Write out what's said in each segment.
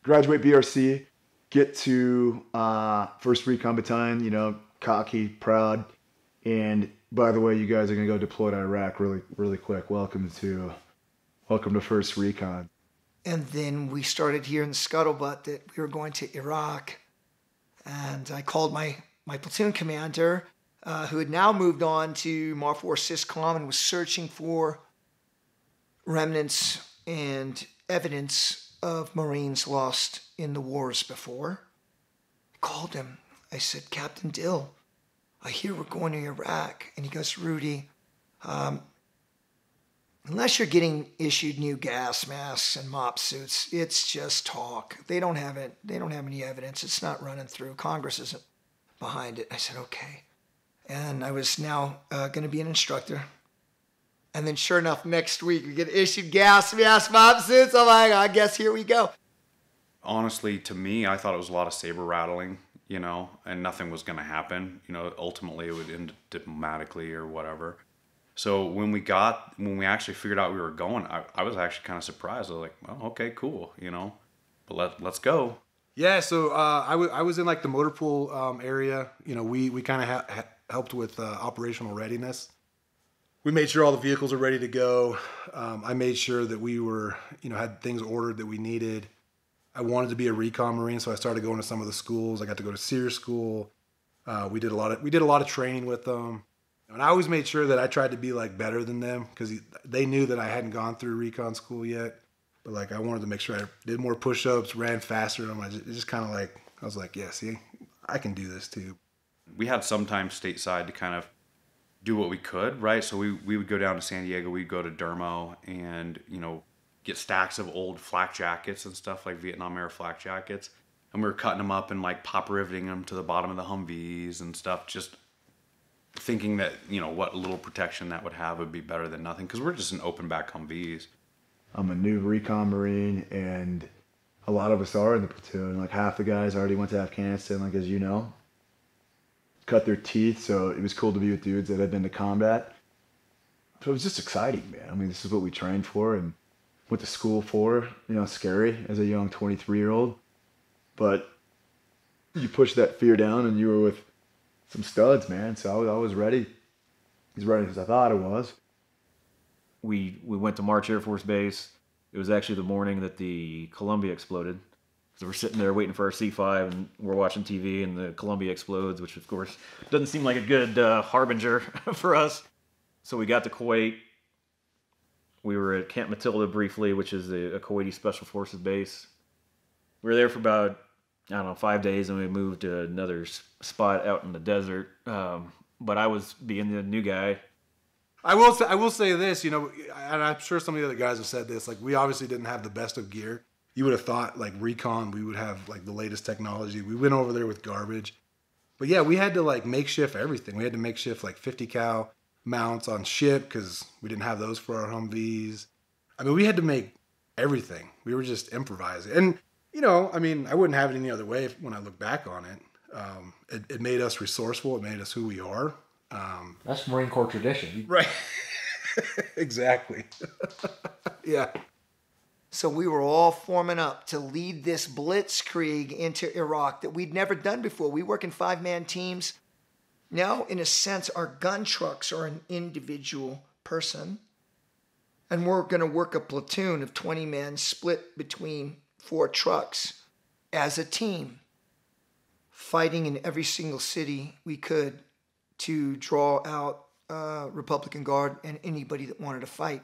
graduate BRC, get to 1st Recon Battalion, you know, cocky, proud. And by the way, you guys are going to go deploy to Iraq really, really quick. Welcome to 1st Recon. And then we started hearing the scuttlebutt that we were going to Iraq. And I called my platoon commander, who had now moved on to MAR4 SysCom and was searching for remnants and evidence of Marines lost in the wars before. I called him. I said, Captain Dell, I hear we're going to Iraq. And he goes, Rudy, unless you're getting issued new gas masks and mop suits, it's just talk. They don't have it. They don't have any evidence. It's not running through. Congress isn't behind it. I said, okay. And I was now going to be an instructor. And then sure enough, next week we get issued gas mask, mop suits. I'm like, I guess here we go. Honestly, to me, I thought it was a lot of saber rattling, you know, and nothing was going to happen. You know, ultimately it would end diplomatically or whatever. So when we actually figured out we were going, I was actually kind of surprised. I was like, well, okay, cool, you know, but let's go. Yeah, so I was in like the motor pool area. You know, we kind of helped with operational readiness. We made sure all the vehicles are ready to go. I made sure that we were, you know, had things ordered that we needed. I wanted to be a recon Marine, so I started going to some of the schools. I got to go to SEER school. We did a lot of training with them. And I always made sure that I tried to be like better than them because they knew that I hadn't gone through recon school yet. But like I wanted to make sure I did more push-ups, ran faster. And it just kind of like, I was like, yeah, see, I can do this too. We had some time stateside to kind of do what we could, right? So we would go down to San Diego, we'd go to Dermo and, you know, get stacks of old flak jackets and stuff like Vietnam era flak jackets. And we were cutting them up and like pop riveting them to the bottom of the Humvees and stuff, just thinking that, you know, what little protection that would have would be better than nothing because we're just in open back Humvees. I'm a new recon Marine, and a lot of us are in the platoon. Like half the guys already went to Afghanistan, like as you know, cut their teeth. So it was cool to be with dudes that had been to combat. So it was just exciting, man. I mean, this is what we trained for and went to school for. You know, scary as a young 23-year-old, but you push that fear down, and you were with some studs, man. So I was ready. As ready as I thought I was. We went to March Air Force Base. It was actually the morning that the Columbia exploded. So we're sitting there waiting for our C5, and we're watching TV, and the Columbia explodes, which of course doesn't seem like a good harbinger for us. So we got to Kuwait. We were at Camp Matilda briefly, which is a Kuwaiti Special Forces base. We were there for about, I don't know, 5 days, and we moved to another spot out in the desert. But I was being the new guy. I will say this, you know, and I'm sure some of the other guys have said this, like we obviously didn't have the best of gear. You would have thought like recon, we would have like the latest technology. We went over there with garbage. But yeah, we had to like makeshift everything. We had to makeshift like 50 cal mounts on ship because we didn't have those for our Humvees. I mean, we had to make everything. We were just improvising. And, you know, I mean, I wouldn't have it any other way when I look back on it. It made us resourceful. It made us who we are. That's Marine Corps tradition. Right. Exactly. Yeah. So we were all forming up to lead this blitzkrieg into Iraq that we'd never done before. We work in 5-man teams. Now, in a sense, our gun trucks are an individual person. And we're going to work a platoon of 20 men split between 4 trucks as a team, fighting in every single city we could to draw out Republican Guard and anybody that wanted to fight,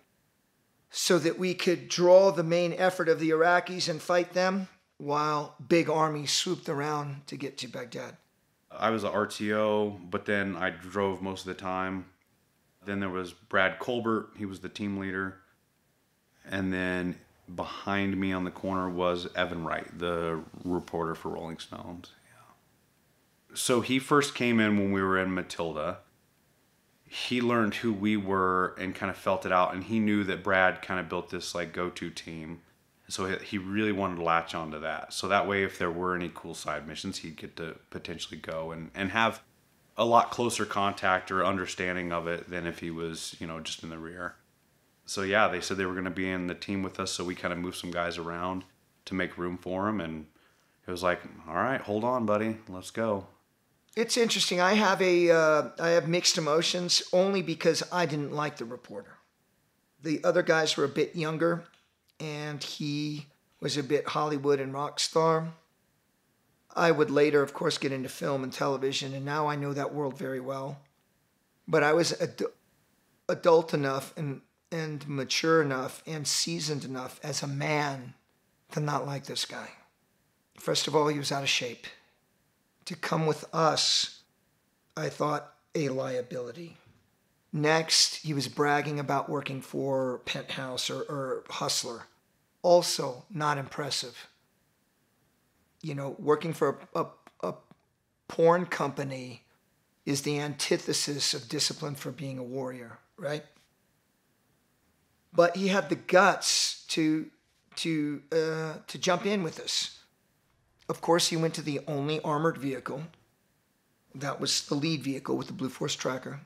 so that we could draw the main effort of the Iraqis and fight them while big armies swooped around to get to Baghdad. I was an RTO, but then I drove most of the time. Then there was Brad Colbert, he was the team leader. And then behind me on the corner was Evan Wright, the reporter for Rolling Stones. Yeah. So he first came in when we were in Matilda. He learned who we were and kind of felt it out, and he knew that Brad kind of built this like go-to team. So he really wanted to latch onto that. So that way, if there were any cool side missions, he'd get to potentially go and have a lot closer contact or understanding of it than if he was, you know, just in the rear. So yeah, they said they were going to be in the team with us, so we kind of moved some guys around. to make room for him. And it was like, all right, hold on, buddy, let's go. It's interesting. I have mixed emotions only because I didn't like the reporter. The other guys were a bit younger, and he was a bit Hollywood and rock star. I would later, of course, get into film and television, and now I know that world very well. But I was adult enough and mature enough and seasoned enough as a man to not like this guy. First of all, he was out of shape. To come with us, I thought, a liability. Next, he was bragging about working for Penthouse or Hustler. Also, not impressive. You know, working for a porn company is the antithesis of discipline for being a warrior, right? But he had the guts to jump in with us. Of course, he went to the only armored vehicle. That was the lead vehicle with the Blue Force tracker.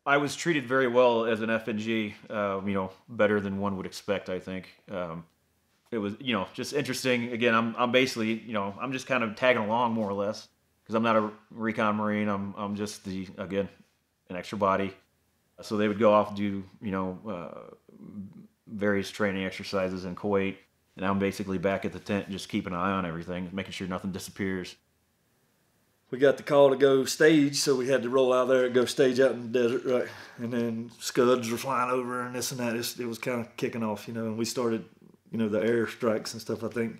I was treated very well as an FNG, better than one would expect, I think. It was, just interesting. Again, I'm basically, I'm just kind of tagging along more or less because I'm not a recon Marine. I'm just an extra body. So they would go off and do, various training exercises in Kuwait. And I'm basically back at the tent just keeping an eye on everything, making sure nothing disappears. We got the call to go stage, so we had to roll out there and go stage out in the desert, right? And then Scuds were flying over and this and that. It was kind of kicking off, and we started, the air strikes and stuff, I think.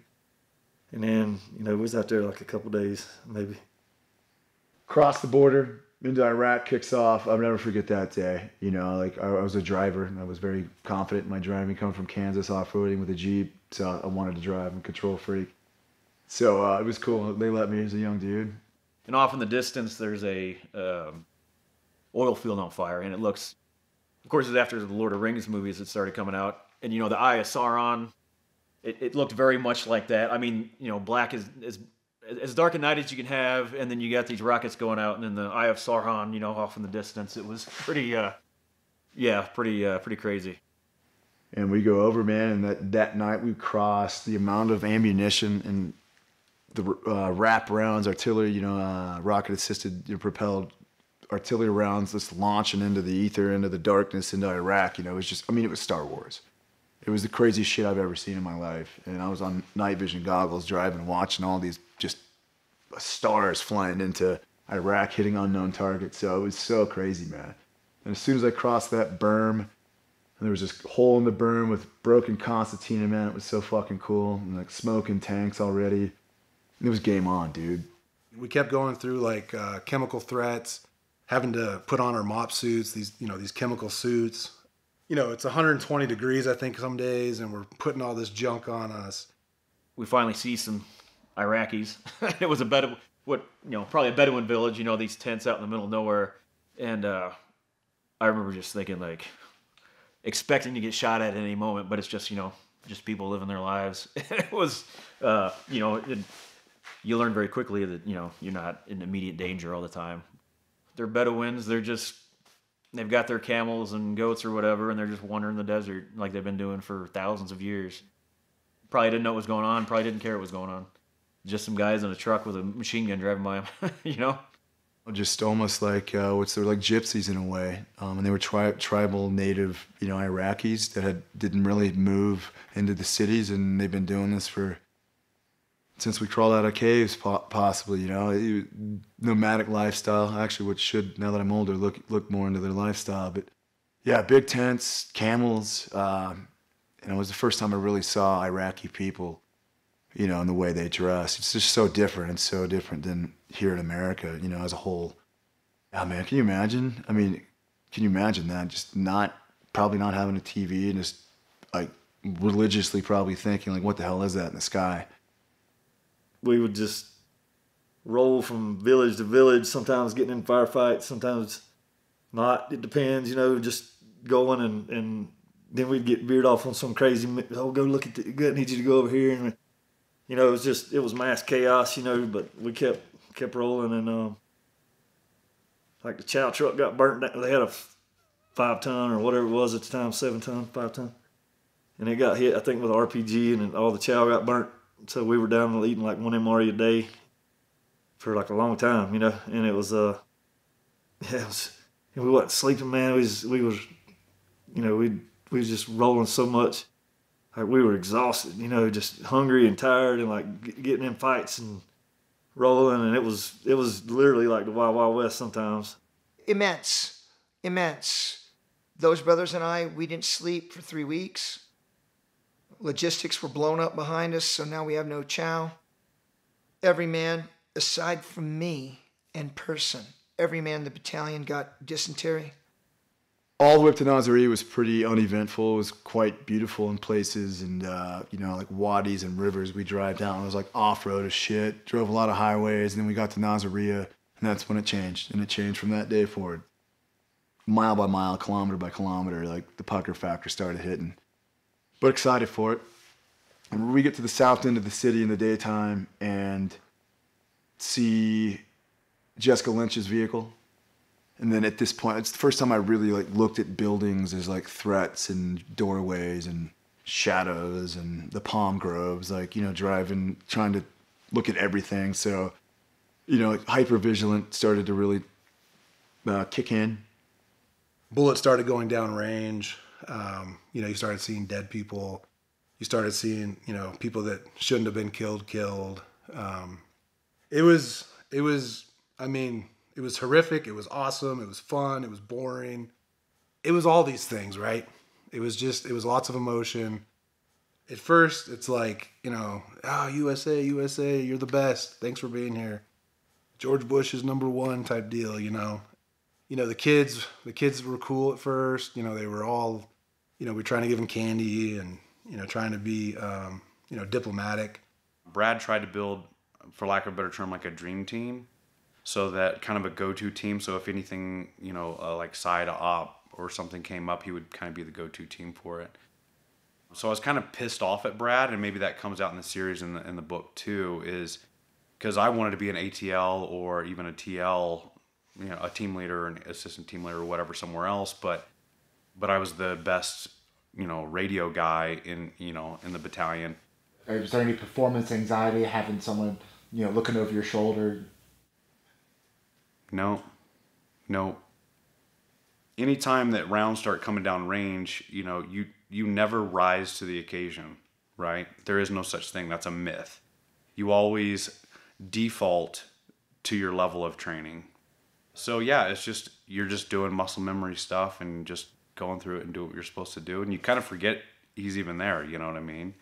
And then, we was out there like a couple days, maybe. Cross the border into Iraq, kicks off. I'll never forget that day. I was a driver and I was very confident in my driving, coming from Kansas off-roading with a Jeep. So I wanted to drive. I'm a control freak. So it was cool. They let me as a young dude. And off in the distance, there's a oil field on fire, and it looks, of course, it's after the Lord of the Rings movies that started coming out, and the Eye of Sauron, it looked very much like that. I mean, black is as dark a night as you can have, and then you got these rockets going out, and then the Eye of Sauron, off in the distance. It was pretty crazy. And we go over, man, and that night we crossed the amount of ammunition and the wrap rounds, artillery, rocket-assisted, propelled artillery rounds just launching into the ether, into the darkness, into Iraq. It was it was Star Wars. It was the craziest shit I've ever seen in my life. And I was on night vision goggles driving, watching all these just stars flying into Iraq, hitting unknown targets. So it was so crazy, man. And as soon as I crossed that berm, and there was this hole in the berm with broken concertina, man, it was so fucking cool. And like smoking tanks already. It was game on, dude. We kept going through like chemical threats, having to put on our MOP suits, these chemical suits. It's 120 degrees, I think, some days, and we're putting all this junk on us. We finally see some Iraqis. It was probably a Bedouin village, these tents out in the middle of nowhere. And I remember just thinking, like, expecting to get shot at any moment, but it's just, just people living their lives. It was, you learn very quickly that, you're not in immediate danger all the time. They're Bedouins. They've got their camels and goats or whatever, and they're just wandering the desert like they've been doing for thousands of years. Probably didn't know what was going on. Probably didn't care what was going on. Just some guys in a truck with a machine gun driving by them, Just almost like they're like gypsies in a way. And they were tribal native, Iraqis that didn't really move into the cities, and they've been doing this since we crawled out of caves, possibly, nomadic lifestyle. Actually, what should, now that I'm older, look more into their lifestyle. But yeah, big tents, camels. And it was the first time I really saw Iraqi people, in the way they dress. It's just so different. It's so different than here in America, as a whole. Yeah, man, can you imagine? I mean, can you imagine that? Just probably not having a TV and just like religiously probably thinking like, what the hell is that in the sky? We would just roll from village to village, sometimes getting in firefights, sometimes not. It depends, just going and then we'd get veered off on some crazy, go look at I need you to go over here. And, it was mass chaos, but we kept rolling. And like the chow truck got burnt down. They had a 5-ton or whatever it was at the time, 7-ton, 5-ton. And it got hit, I think, with an RPG, and all the chow got burnt So we were down eating like one MRE a day for like a long time, you know, and it was, yeah, it was, and we wasn't sleeping, man. We was, you know, we was just rolling so much. Like we were exhausted, you know, just hungry and tired and like getting in fights and rolling. And it was literally like the Wild Wild West sometimes. Immense. Those brothers and I, we didn't sleep for 3 weeks. Logistics were blown up behind us, so now we have no chow. Every man, aside from me in person, every man in the battalion got dysentery. All the way up to Nazaré was pretty uneventful. It was quite beautiful in places, and you know, like wadis and rivers we drive down. It was like off-road as shit. Drove a lot of highways, and then we got to Nazaré, and that's when it changed. And it changed from that day forward. Mile by mile, kilometer by kilometer, like the pucker factor started hitting. But excited for it. And we get to the south end of the city in the daytime and see Jessica Lynch's vehicle. And then at this point, it's the first time I really like looked at buildings as like threats and doorways and shadows and the palm groves, like, you know, driving, trying to look at everything. So, you know, like hypervigilant started to really kick in. Bullets started going down range. You know, you started seeing dead people. You started seeing, you know, people that shouldn't have been killed. It was horrific. It was awesome. It was fun. It was boring. It was all these things, right? It was lots of emotion. At first, it's like, you know, USA, you're the best. Thanks for being here. George Bush is #1 type deal, you know. You know, the kids were cool at first. You know, they were all, you know, we're trying to give them candy and, you know, trying to be, you know, diplomatic. Brad tried to build, for lack of a better term, like a dream team. So that kind of a go-to team. So if anything, you know, like side op or something came up, he would kind of be the go-to team for it. So I was kind of pissed off at Brad, and maybe that comes out in the series in the book too, is because I wanted to be an ATL or even a TL, you know, a team leader or an assistant team leader or whatever somewhere else, but I was the best, you know, radio guy in the battalion. Is there any performance anxiety having someone, you know, looking over your shoulder? No. Anytime that rounds start coming down range, you know, you never rise to the occasion, right? There is no such thing. That's a myth. You always default to your level of training. So yeah, it's just, you're just doing muscle memory stuff and just going through it and do what you're supposed to do. And you kind of forget he's even there, you know what I mean?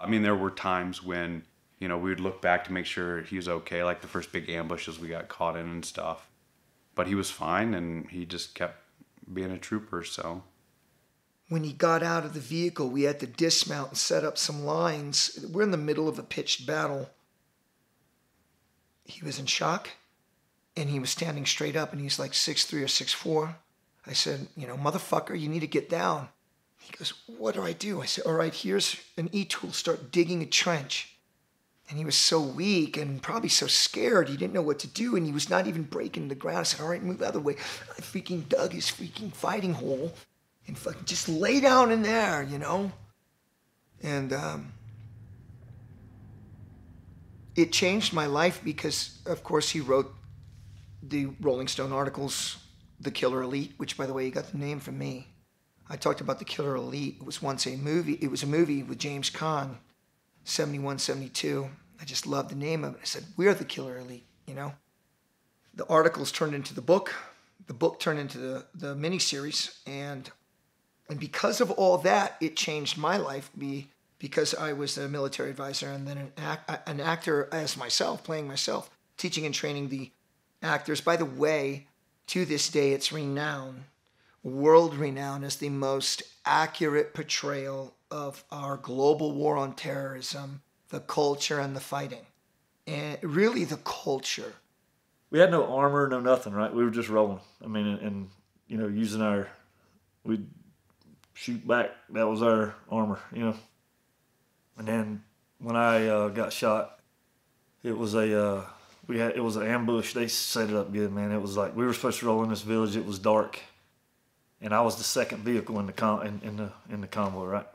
I mean, there were times when, you know, we would look back to make sure he was okay, like the first big ambushes we got caught in and stuff. But he was fine, and he just kept being a trooper, so. When he got out of the vehicle, we had to dismount and set up some lines. We're in the middle of a pitched battle. He was in shock, and he was standing straight up, and he's like 6'3" or 6'4". I said, you know, motherfucker, you need to get down. He goes, what do I do? I said, all right, here's an E-tool. Start digging a trench. And he was so weak and probably so scared, he didn't know what to do, and he was not even breaking the ground. I said, all right, move out of the way. I freaking dug his freaking fighting hole and fucking just lay down in there, you know? And it changed my life because, of course, he wrote the Rolling Stone articles, The Killer Elite, which, by the way, he got the name from me. I talked about The Killer Elite. It was once a movie. It was a movie with James Caan. 71, 72. I just loved the name of it. I said, we're the Killer Elite, you know? The articles turned into the book turned into the miniseries, and because of all that, it changed my life because I was a military advisor and then an actor as myself, playing myself, teaching and training the actors. By the way, to this day, it's renowned, world renowned, as the most accurate portrayal of our global war on terrorism, the culture and the fighting. And really the culture. We had no armor, no nothing, right? We were just rolling. I mean, and you know, using we'd shoot back. That was our armor, you know. And then when I got shot, it was it was an ambush. They set it up good, man. It was like we were supposed to roll in this village. It was dark, and I was the second vehicle in the convoy, right?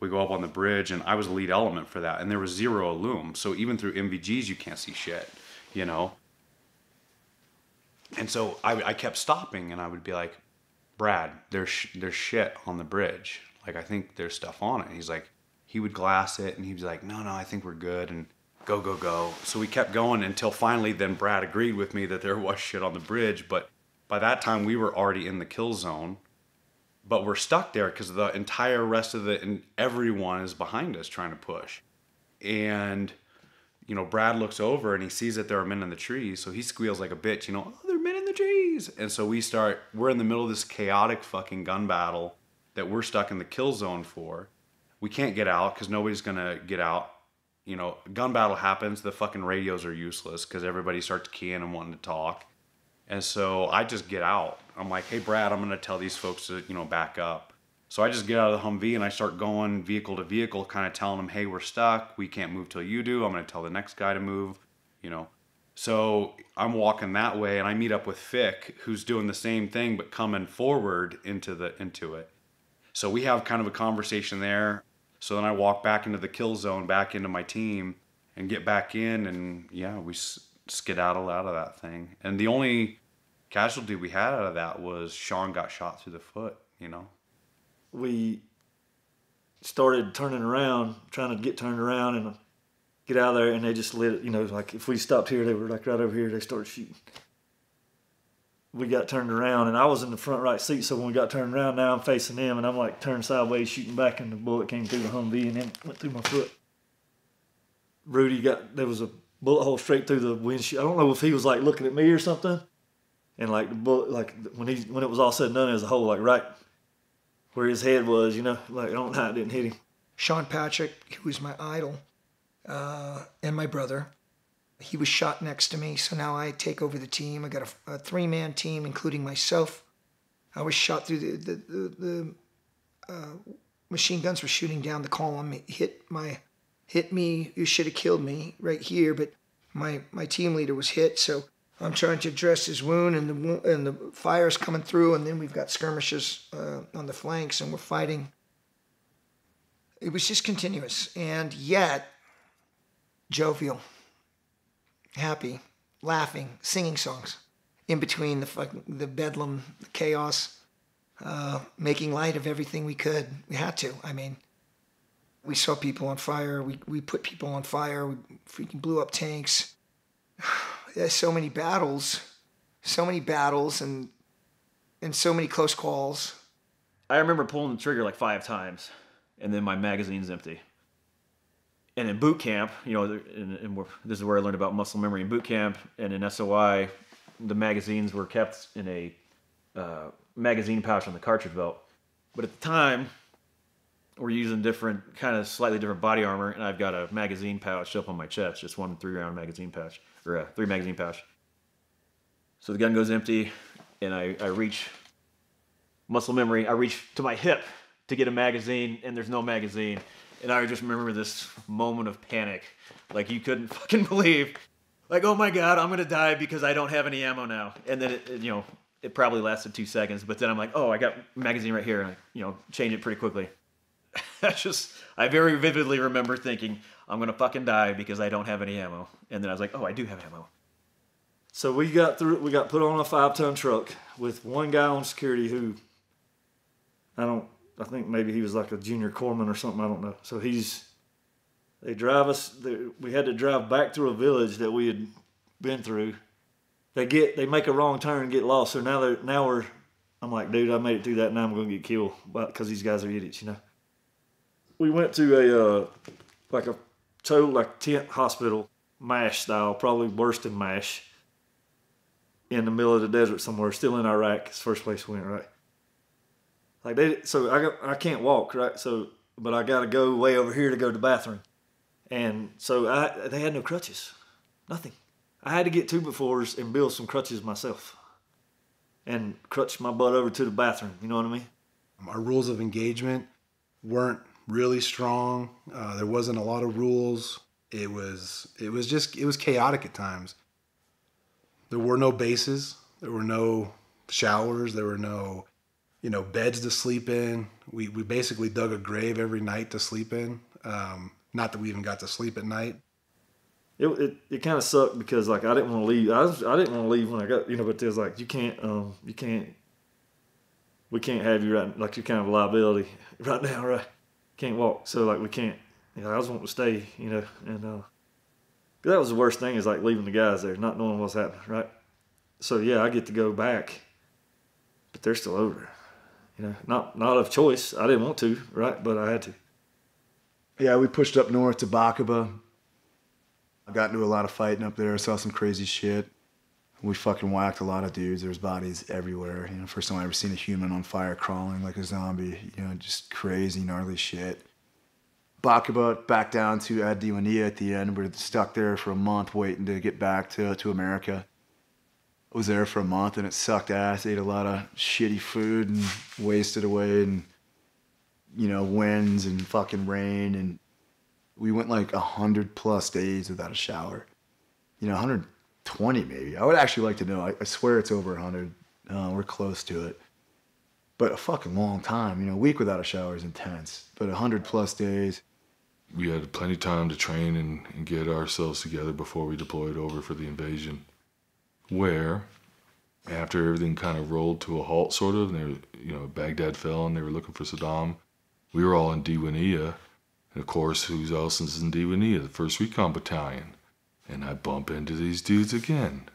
We go up on the bridge, and I was the lead element for that, and there was zero illume. So even through MVGs, you can't see shit, you know? And so I kept stopping, and I would be like, Brad, there's shit on the bridge. Like, I think there's stuff on it. And he's like, he would glass it, and he'd be like, no, I think we're good, and go. So we kept going until finally then Brad agreed with me that there was shit on the bridge. But by that time, we were already in the kill zone. But we're stuck there because the entire rest of and everyone is behind us trying to push. And, you know, Brad looks over and he sees that there are men in the trees. So he squeals like a bitch, you know, oh, there are men in the trees. And so we're in the middle of this chaotic fucking gun battle that we're stuck in the kill zone for. We can't get out because nobody's going to get out. You know, gun battle happens. The fucking radios are useless because everybody starts keying and wanting to talk. And so I just get out. I'm like, hey, Brad, I'm going to tell these folks to, you know, back up. So I just get out of the Humvee and I start going vehicle to vehicle, kind of telling them, hey, we're stuck. We can't move till you do. I'm going to tell the next guy to move, you know. So I'm walking that way and I meet up with Fick, who's doing the same thing, but coming forward into it. So we have kind of a conversation there. So then I walk back into the kill zone, back into my team and get back in. And yeah, we skedaddle out of that thing. And the only casualty we had out of that was Shawn got shot through the foot, you know. We started turning around, trying to get turned around and get out of there, and they just lit it, you know, like if we stopped here, they were like right over here, they started shooting. We got turned around, and I was in the front right seat, so when we got turned around, now I'm facing them, and I'm like turned sideways, shooting back, and the bullet came through the Humvee and then went through my foot. Rudy there was a bullet hole straight through the windshield. I don't know if he was like looking at me or something, and like the bullet, like when it was all said and done, there was a hole like right where his head was, you know, like I don't know how it didn't hit him. Shawn Patrick, who was my idol, and my brother, he was shot next to me, so now I take over the team. I got a three-man team, including myself. I was shot through the machine guns were shooting down the column. It hit me. You should have killed me right here, but my team leader was hit, so I'm trying to address his wound, and the fire's coming through, and then we've got skirmishes on the flanks, and we're fighting. It was just continuous, and yet jovial, happy, laughing, singing songs in between the bedlam, the chaos, making light of everything we could. We had to. I mean, we saw people on fire. We put people on fire. We freaking blew up tanks. There's so many battles, and so many close calls. I remember pulling the trigger like 5 times, and then my magazine's empty. And in boot camp, you know, this is where I learned about muscle memory in boot camp, and in SOI, the magazines were kept in a magazine pouch on the cartridge belt. But at the time, we're using slightly different body armor, and I've got a magazine pouch up on my chest, just one 3-round magazine pouch, or a 3 magazine pouch. So the gun goes empty, and I reach muscle memory. I reach to my hip to get a magazine, and there's no magazine. And I just remember this moment of panic, like you couldn't fucking believe, like, oh my God, I'm gonna die because I don't have any ammo now. And then it probably lasted 2 seconds, but then I'm like, oh, I got a magazine right here, and I change it pretty quickly. I very vividly remember thinking, I'm gonna fucking die because I don't have any ammo. And then I was like, oh, I do have ammo. So we got put on a 5-ton truck with one guy on security who, I think maybe he was like a junior corpsman or something, I don't know. So they drive us, we had to drive back through a village that we had been through. They make a wrong turn and get lost. So I'm like, dude, I made it through that, now I'm going to get killed because these guys are idiots, you know. We went to a tent hospital, MASH style, probably worse than MASH, in the middle of the desert somewhere, still in Iraq. It's the first place we went, right? I can't walk, right? But I got to go way over here to go to the bathroom. And so they had no crutches, nothing. I had to get 2x4s and build some crutches myself and crutch my butt over to the bathroom. You know what I mean? Our rules of engagement weren't really strong. There wasn't a lot of rules. It was chaotic at times. There were no bases. There were no showers. There were no beds to sleep in. We basically dug a grave every night to sleep in. Not that we even got to sleep at night. It kind of sucked because like I didn't want to leave. I didn't want to leave when I got, but there's like we can't have you right, like you're kind of a liability right now, right? Can't walk, so like we can't. I was wanting to stay, and that was the worst thing is like leaving the guys there, not knowing what's happening, right? So yeah, I get to go back, but they're still over there, not of choice. I didn't want to, right? But I had to. Yeah, we pushed up north to Bakaba. I got into a lot of fighting up there. I saw some crazy shit. We fucking whacked a lot of dudes. There's bodies everywhere. First time I ever seen a human on fire crawling like a zombie. Just crazy, gnarly shit. Bakaba, back down to Ad Diwania at the end. We're stuck there for a month waiting to get back to America. I was there for a month and it sucked ass. Ate a lot of shitty food and wasted away and, winds and fucking rain. And we went like 100+ days without a shower. 120 maybe. I would actually like to know. I swear it's over 100. We're close to it. But a fucking long time. A week without a shower is intense. But 100+ days. We had plenty of time to train and get ourselves together before we deployed over for the invasion. Where, after everything kind of rolled to a halt, sort of, and Baghdad fell and they were looking for Saddam, we were all in Diwania. And of course, who else is in Diwania? The 1st Recon Battalion. And I bump into these dudes again,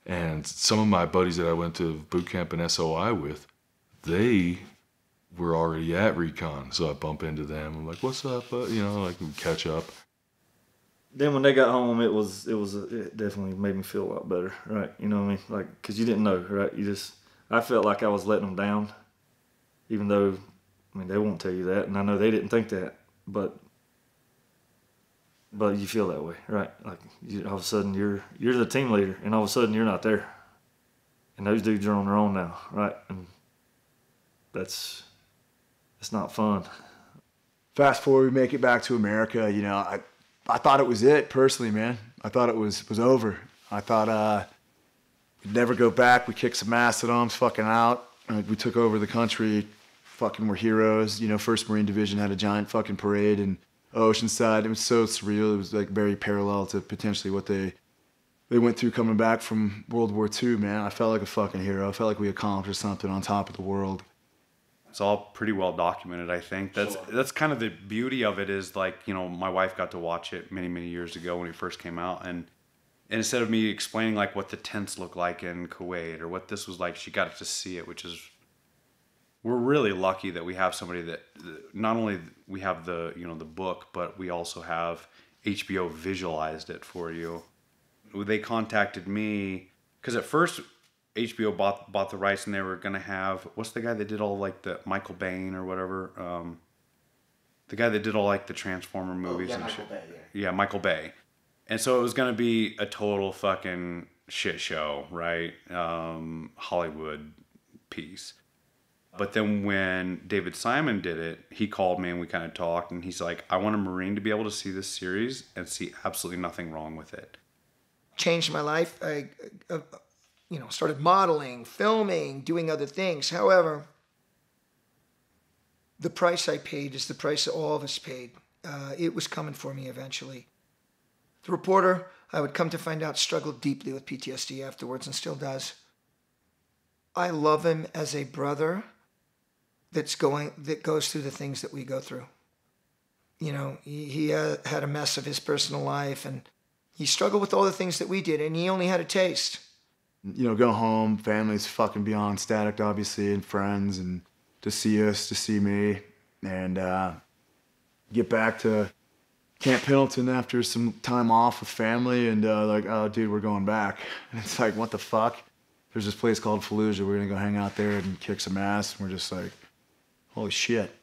And some of my buddies that I went to boot camp and SOI with, they were already at Recon. So I bump into them. I'm like, what's up? We catch up. Then when they got home, it definitely made me feel a lot better, right? You know what I mean? Like, because you didn't know, right? I felt like I was letting them down, even though, they won't tell you that, and I know they didn't think that, but you feel that way, right? Like, all of a sudden, you're the team leader, and all of a sudden, you're not there, and those dudes are on their own now, right? And it's not fun. Fast forward, we make it back to America. I thought it was it, personally, man. I thought it was over. I thought we'd never go back. We kicked some ass. Saddam's fucking out. We took over the country. Fucking were heroes. 1st Marine Division had a giant fucking parade in Oceanside. It was so surreal. It was like very parallel to potentially what they went through coming back from World War II, man. I felt like a fucking hero. I felt like we accomplished something on top of the world. It's all pretty well documented, I think. That's kind of the beauty of it is like, my wife got to watch it many, many years ago when it first came out. And instead of me explaining like what the tents look like in Kuwait or what this was like, she got to see it, which is, we're really lucky that we have somebody that not only we have the, the book, but we also have HBO visualized it for you. They contacted me because at first HBO bought the rights and they were going to have, what's the guy that did all like the Michael Bain or whatever? The guy that did all like the Transformer movies and Michael shit. Bay, Yeah, Michael Bay. And so it was going to be a total fucking shit show, right? Hollywood piece. But then when David Simon did it, he called me and we kind of talked and he's like, I want a Marine to be able to see this series and see absolutely nothing wrong with it. Changed my life. I started modeling, filming, doing other things. However, the price I paid is the price that all of us paid. It was coming for me eventually. The reporter, I would come to find out, struggled deeply with PTSD afterwards and still does. I love him as a brother that goes through the things that we go through. He had a mess of his personal life and he struggled with all the things that we did and he only had a taste. Go home, family's fucking beyond static, obviously, and friends, and to see us, to see me, and get back to Camp Pendleton after some time off with family, and like, oh, dude, we're going back. And it's like, what the fuck? There's this place called Fallujah. We're gonna go hang out there and kick some ass, and we're just like, holy shit.